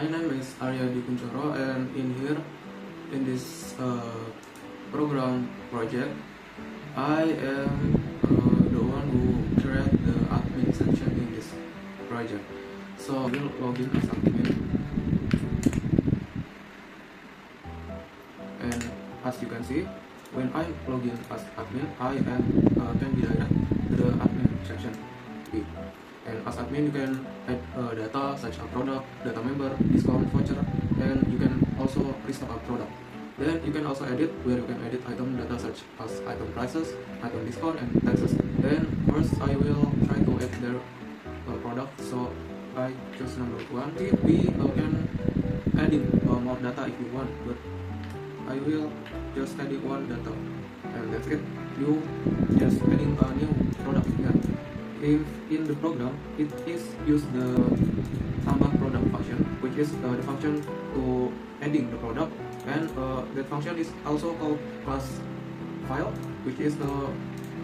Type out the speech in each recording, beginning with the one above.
My name is Arya Dikuncoro, and in here, in this program project, I am the one who create the admin section in this project. So I will log in as admin, and as you can see, when I log in as admin, I am can be directed to the admin section. And as admin, you can add data such as product, data member, discount voucher, and you can also restock a product. Then you can also edit, where you can edit item data such as item prices, item discount, and taxes. Then first I will try to add their product. So I choose number 1. We can adding more data if you want, but I will just edit one data, and that's it. You just adding a new product here. If in the program it is use the tambah product function, which is the function to adding the product, and that function is also called class file, which is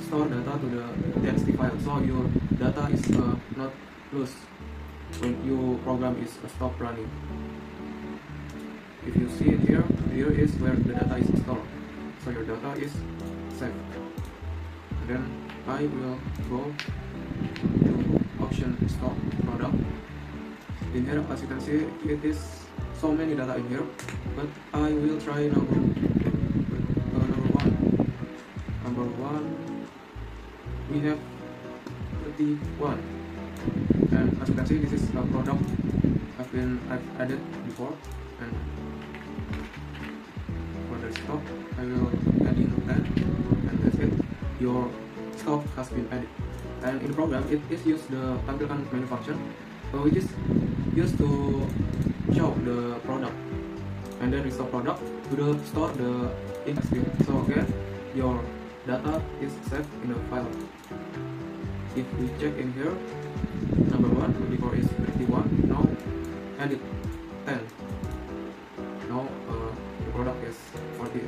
store data to the txt file, so your data is not loose when your program is stop running. If you see it here, here is where the data is stored, so your data is saved. And then I will go to option stock product. In here, as you can see, it is so many data in here, but I will try number one. We have 31, and as you can see, this is a product I've added before. And for the stock, I will add in 10, and that's it. Your stock has been added. And in the program, it is used the tampilkan menu function, which is used to show the product, and then restore product to the store the index field. So again, your data is saved in the file. If we check in here, number 1 before is 31, now edit 10. Now the product is 40,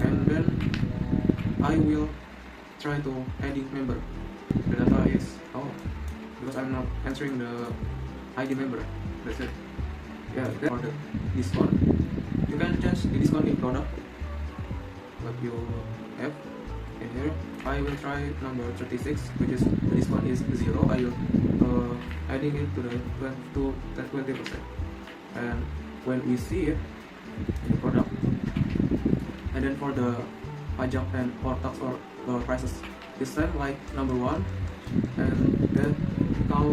and then I will try to adding member. The data is because I'm not answering the ID member. That's it. Yeah, then for the discount, you can change the discount in product what you have. In here, I will try number 36, which is the discount is 0. I will adding it to the 20%. And when we see it in the product, and then for the pajak and or tax or prices, this time like number 1, and then now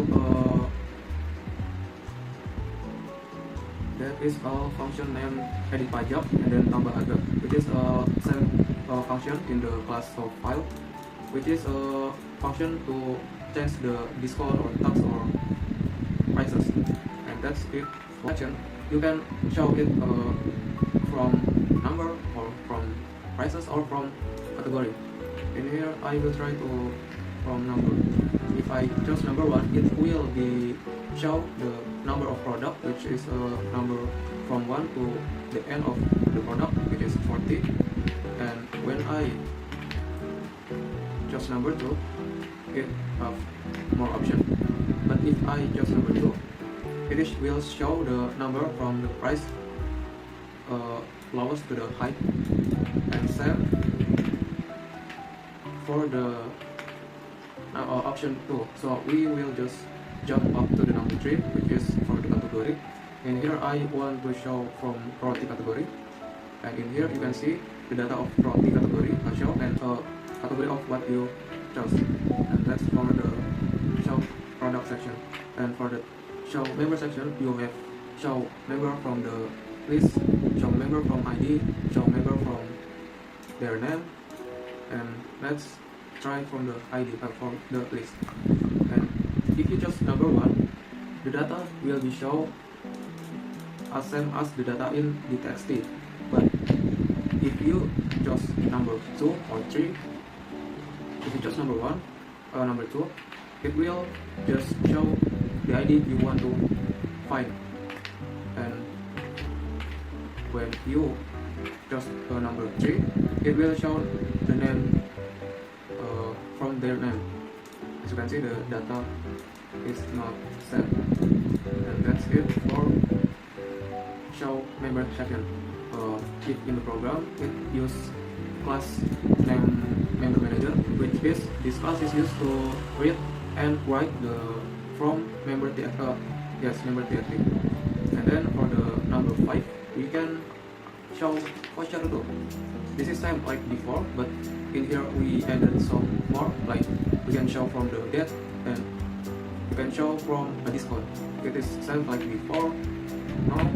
that is a function named edit pajak, and then tambah harga, which is a same function in the class of file, which is a function to change the discount or tax or prices. And that's it. Action, you can show it from number or from prices or from category. In here, I will try to from number. If I choose number 1, it will be show the number of product, which is a number from 1 to the end of the product, which is 40. And when I choose number 2, it have more option. But if I choose number 2, it will show the number from the price lowest to the high, and same for the option 2. So we will just jump up to the number 3, which is for the category. And here I want to show from roti category, and in here you can see the data of roti category I show, and category of what you chose. And that's for the show product section. And for the show member section, you have show member from the list, show member from ID, show member from their name. And let's try from the ID from the list. And if you choose number 1, the data will be shown as same as the data in the txt. But if you choose number 2 or 3, if you choose number 1 or number 2, it will just show the ID you want to find. And when you choose number 3, it will show the name from their name. As you can see, the data is not set. And that's it for member section. If in the program it use class name member manager, which is this class is used to read and write the from member TXT. And then for the number 5, we can show voucher too. This is same like before, but in here we added some more, like we can show from the date and you can show from a discount. It is same like before. Now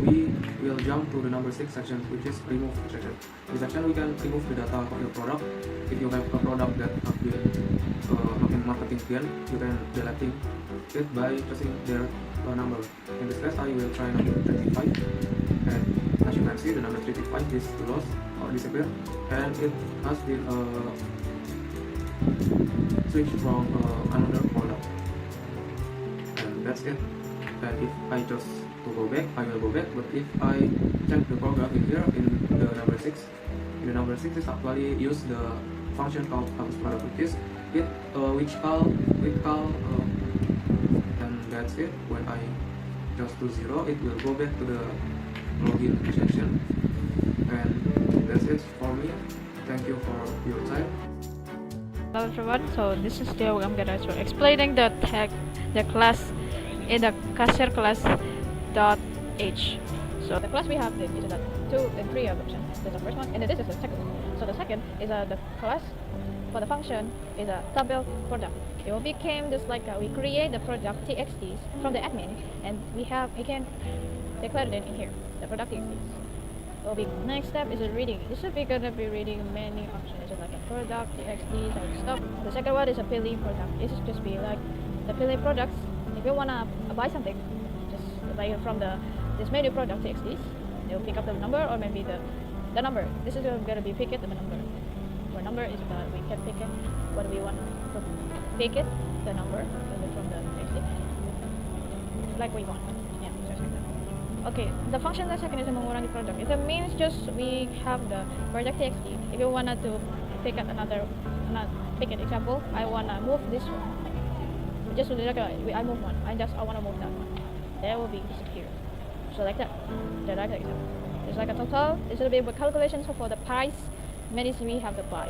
we will jump to the number 6 section, which is remove section. In this section we can remove the data of your product. If you have a product that have been not in marketing plan, you can deleting it by pressing their number. In this case I will try number 35, and as you can see the number 35 is lost or disappear, and it has been switched from another product, and that's it. And if I just to go back, I will go back. But if I check the program in here in the number 6, in the number 6 is actually use the function called product, which call and that's it. When I just do 0, it will go back to the login section, and that's it for me. Thank you for your time. Hello everyone, so this is Theo. I'm gonna show explaining the class in the cashier class .h. So the class we have is the 2 and 3 option. That's the first one, and then this is the second. So the second is the class for the function is a tabel product. It will become just like we create the product txts from the admin, and we can declare it in here, the product txts. Will be next step is a reading. This is gonna be reading many options, just like a product txt and stuff. The second one is a pili product. This is just be like the pili products. If you wanna buy something, just buy it from this menu product txts. They'll pick up the number or maybe the number. This is gonna be pick it the number. Where number is we can pick it what we want to pick it the number from the txt like we want. Yeah, just like that. Okay, the function the second is mengurangi product. It means just we have the product txt. If you wanted to pick up pick an example, I wanna move this one. Just like I move one. I wanna move that one. That will be disappear. So like that. Just like that example. It's like a total. This will be a calculation for the price. Many we have to buy.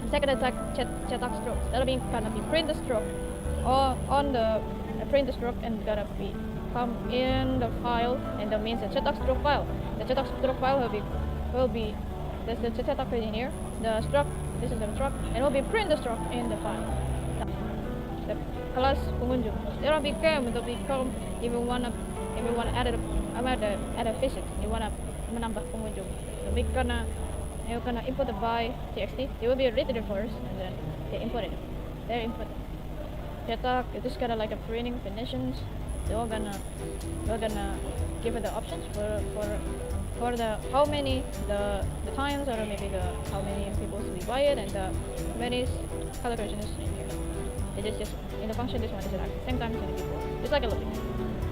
And second is like cetak stroke. That'll be gonna be print the stroke or on the print the stroke and gonna be come in the file, and that means the cetak stroke file. The cetak stroke file will be there's the cetak in here. The stroke, this is the stroke, and will be print the stroke in the file. The kelas pengunjung. There will become if you wanna add a visit, you wanna menambah pengunjung. You're gonna input the by txt. It will be written first, and then they input it. They input cetak. It is kind of like a printing conditions. We're gonna give it the options for the how many the times, or maybe how many people we buy it, and the many calculations in here. It is just in the function. This one is like same time as the before. Just like a logic.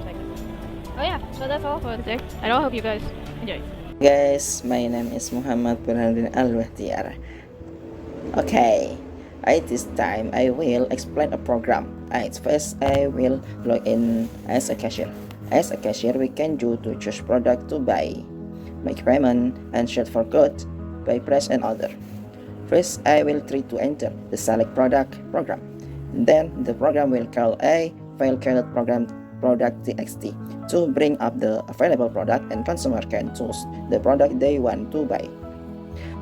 Like that. Oh yeah. So that's all for today. I hope you guys enjoy. Guys, my name is Muhammad Burhanuddin Al-Bahtiar. Okay, at this time I will explain a program. At first, I will log in as a cashier. As a cashier, we can do to choose product to buy, make payment, and search for code by press and order. First, I will try to enter the select product program. Then the program will call a file called program product txt to bring up the available product, and consumer can choose the product they want to buy.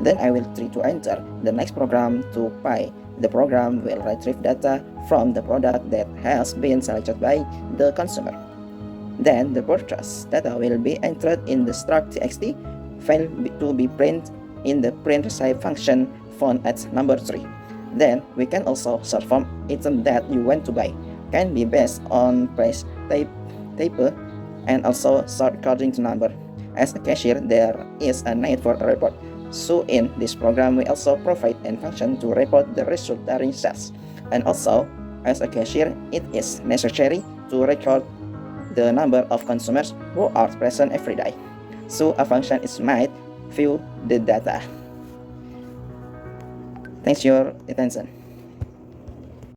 Then I will try to enter the next program to buy. The program will retrieve data from the product that has been selected by the consumer. Then the purchase data will be entered in the struct txt file to be printed in the print receive function found at number 3. Then we can also search for item that you want to buy. Can be based on price type, and also sort according to number. As a cashier, there is a need for a report. So in this program, we also provide a function to report the result during sales. And also, as a cashier, it is necessary to record the number of consumers who are present every day. So a function is made view the data. Thanks for your attention.